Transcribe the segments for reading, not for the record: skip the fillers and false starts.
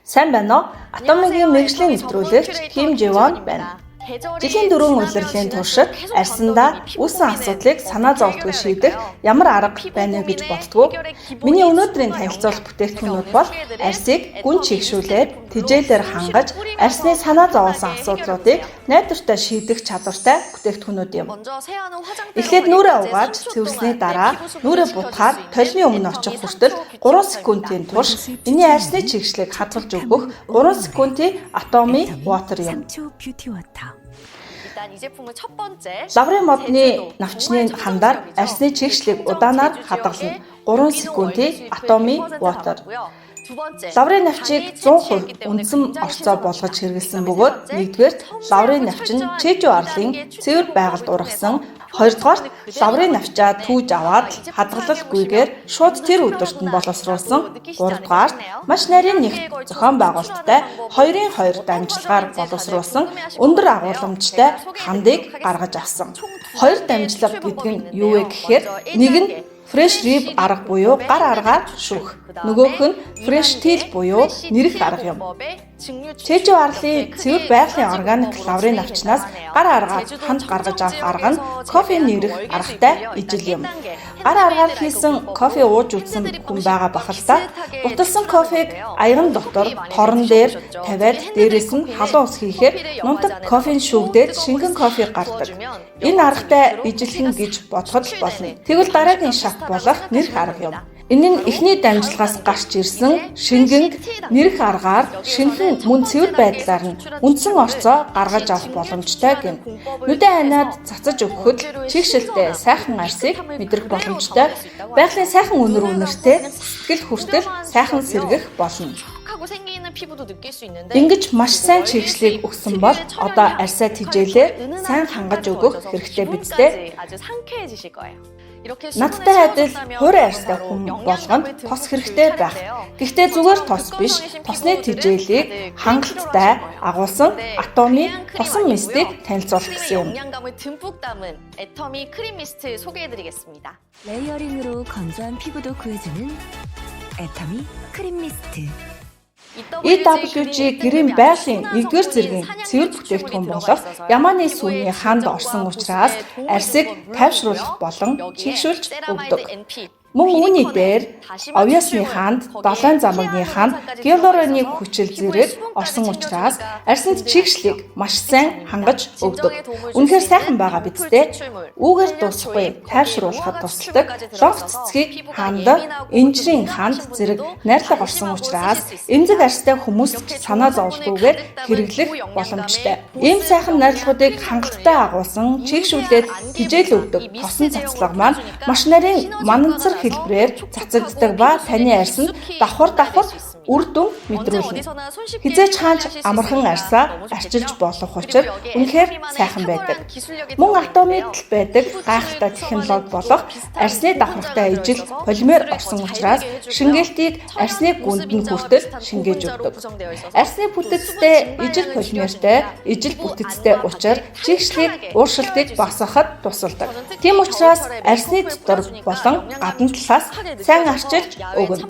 Сайн байна уу? Атомын мэргэжлийн нэвтрүүлэгч Ким Живон байна. Жилийн 4 улирлын туршид арьсандаа үүсэн асуудлыг санаа зовтгүй шийдэх ямар арга байна вэ гэж боддгоо. Миний өнөөдрийн танилцуулах бүтээгдэхүүнүүд бол арьсыг гүн чигшүүлээд тэжээлээр хангаж арьсны санаа зовоосон асуудлуудыг найдвартай шийдэх чадвартай бүтээгдэхүүнүүд юм. Эхлээд нүрээ угааж цэвэрсний дараа нүрээ бутахаар толны өмнө очих хүртэл 3 секундын турш миний арьсны чигшлийг хадгалж өгөх 3 секундын Atomy Water юм. Лаврын модны навчны хандар арьсны чигшлийг удаанаар хадгална. 3 секундын Atomy Water. Лаврын навчийг 100% үндсэн орцоо болгож хэрэглэсэн бөгөөд нэгдүгээр лаврын навч нь чэжүү арлын цэвэр байгальд ургасан, хоёрдугаар лаврын навчаа түүж аваад хадгалалгүйгээр шууд тэр өдөрт нь боловсруулсан, гуравдугаар маш нарийн нэгт зохион байгуулалттай 2-2 дамжлагаар боловсруулсан өндөр агуулмжтай хандыг гаргаж авсан. Хоёр дамжлага гэдэг нь юу вэ гэхээр нэг нь Fresh Rib арга буюу гар аргаар шүүх. Нөгөөх нь Fresh Tail буюу нэрэх арга юм. Чэжүү арлын цэвэр байгалийн органик лаврын навчнаас гар аргаар ханд гаргаж авах арга нь кофе нэрэх аргатай ижил юм. Гар аргаар хийсэн кофе ууж үзсэн хүн байгаа бахалтай буталсан кофег аяган дотор торон дээр тавиад дээрээс нь халуун ус хийхээр нунтаг кофеин шүүгдээд шингэн кофе гардаг. Энэ аргатай ижилхэн гэж бодоход болно. Тэгвэл дараагийн шат болох нэрэх арга юм. Энэ нь эхний дамжлагаас гарч ирсэн шингэнг нэрэх аргаар шинхэн мөн цэвэр байдлаар нь үндсэн орцоо гаргаж авах боломжтой гэм. Нүдэн айнаад цацаж өгөхөд чигшилтэй сайхан арьсыг мэдрэх боломжтой. Байгалийн сайхан үнэр үнэртэй сэтгэл хүртэл сайхан сэргэх болно. Ингэж маш сайн чигшлийг өгсөн бол одоо арьсаа тижээлээ сайн хангаж өгөх хэрэгтэй биз дээ. Надтай адил хуурай арьстай хүн болгонд тос хэрэгтэй байх. Гэхдээ зүгээр тос биш, тосны тижээлийг хангалттай агуулсан Atomy тосон мистийг танилцуулах гэсэн юм. 레이어링으로 건조한 피부도 구해주는 Atomy 크림 미스트. EWG гэрийн байгалийн 1-р зэргийн цэвэр бүтээгдэхүүн болох ямааны сүүний ханд орсон учраас арьсыг тайвшруулах болон чигшүүлж өгдөг. Мөн үүний дээр овьясны ханд, далайн замагны ханд, гиалуроны хүчил зэрэг орсон учраас арьсанд чигшлийг маш сайн хангаж өгдөг. Үнэхээр сайхан байгаа биз дээ. Үүгээр дуусахгүй тайвшруулахад тусалдаг лонх цэцгийг ханд, инжирийн ханд зэрэг найрлага орсон учраас эмзэг арьстай хүмүүст санаа зовлгүйгээр хэрэглэх боломжтой. Ийм сайхан найрлагуудыг хангалттай агуулсан чигшүүлээд тижээл өгдөг тосон цацлага маань маш нарийн мананцар хэлбрээр цацагддаг ба таны арьсанд давхар үр дүн мэдрүүлнэ. Хизээч хаанч амархан арьсаа арчилж болох учраа үнэхээр сайхан байдаг. Мөн Atomy-д байдаг гайхалтай технологи болох арьсны давхартай ижил полимер орсон учраас шингээлтийг арьсны гүнд нь хүртэл шингээж өгдөг. Арьсны бүтэцтэй ижил полимертэй ижил бүтэцтэй учраа чигшлийг ууршилтыг багасгахад тусалдаг. Тийм учраас арьсны дотор болон гадна талаас сайн арчилж өгнө.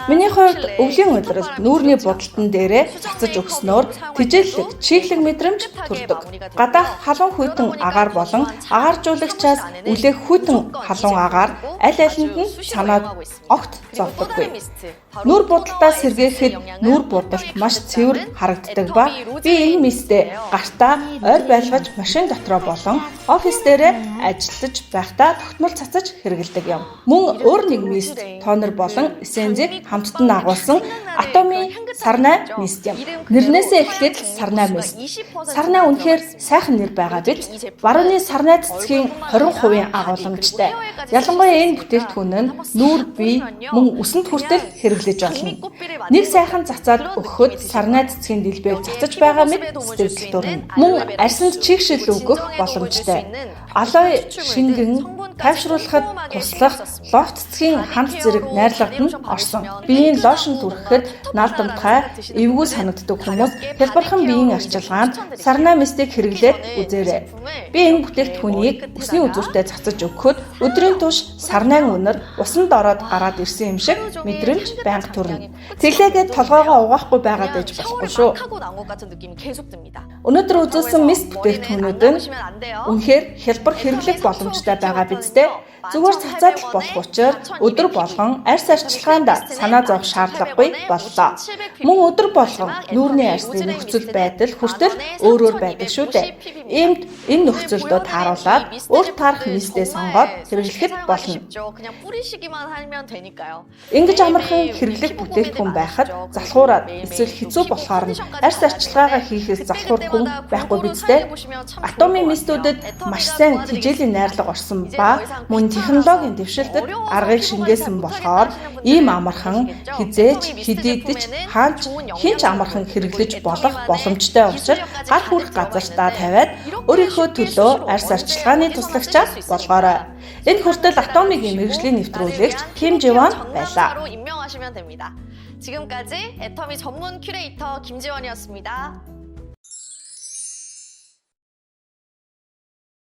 Миний хувьд өвлийн өдрөлд нүүрний будалтан дээрээ цацаж өгснөөр тижээллэг чиглэг мэдрэмж төрдөг. Гадаах халуун хүйтэн агаар болон агааржуулагчаас үлээх хүйтэн халуун агаар аль алинд нь санаад огт зовдоггүй. Нүур будалтаа сэргээхэд нүур будалт маш цэвэр харагддаг ба би энэ мистээ гартаа ойр байлгаж машин дотроо болон офис дээрээ ажиллаж байхдаа тогтмол цацаж хэрэгэлдэг юм. Мөн өөр нэг мист тонер болон эссензийг хамттан агуулсан Atomy сарнай мист юм. Нэрнээсээ эхлээд сарнай мист. Сарнай үнэхээр сайхан нэр байгаа биз? Барууны сарнай цэцгийн 20% агууламжтай. Ялангуяа энэ бүтээгдэхүүн нь нүүр, бие, мөн үсэнд хүртэл хэрэглэж болно. Нэг сайхан цацаад өгөхөд сарнай цэцгийн дэлбэг цацаж байгаа мэт сэтгэл төрнө. Мөн арьсанд чигшил өгөх боломжтой. алой шингэн тайвшруулахад туслах лох цэцгийн хамт зэрэг найрлагад нь орсон. Биеийн лошон түрхэхэд наалдамтгай эвгүй санагддаг хүмүүс хялбархан биеийн арчилгаанд сарна мистик хэрэглээд үзээрэй. Би энэ бүтээгдэхүүнийг усны үзүүртээ цацаж өгөхөд өдрийн турш сарнаан үнэр усанд ороод гараад ирсэн юм шиг мэдрэмж байнга төрнө. Тэглээгээд толгоогоо угаахгүй байгаад байж болохгүй шүү. Өнөөдөр үзүүлсэн мист бүтээгдэхүүнүүд нь үнэхээр хялбар хэрэглэх боломжтой байгаа биз дээ. Зүгээр цацаад л болох учраас өдөр болгон арьс арчилгаанд санаа зовох шаардлагагүй боллоо. Мөн өдөр болгон нүүрний арьсны нөхцөл байдал хүртэл өөрөөр байдаг шүү дээ. Иймд энэ нөхцөлдөө тааруулаад өөрт таарах мистээ сонгоод хэрэглэхэд болно. Ингэж амархан хэрэглэх бүтээгдэхүүн байхад залхуураад эсвэл хэцүү болохоор нь арьс арчилгаагаа хийхээс залхуурахгүй байхгүй биз дээ. Атомын мистүүдэд маш сайн тэжээлийн найрлага орсон ба мөн технологийн дэвшилтэд аргыг шингээсэн болохоор ийм амархан хизээж хэдийдэж хаач хинч амархан хэрэглэж болох боломжтой учраас гар хүрэх газартаа тавиад өөрийнхөө төлөө арьс арчилгааны туслагчаар болгоорой. Энэ хүртэл атомын мэргэжлийн нэвтрүүлэгч Ким Живон байлаа. 지금까지 애터미 전문 큐레이터 김지원이었습니다.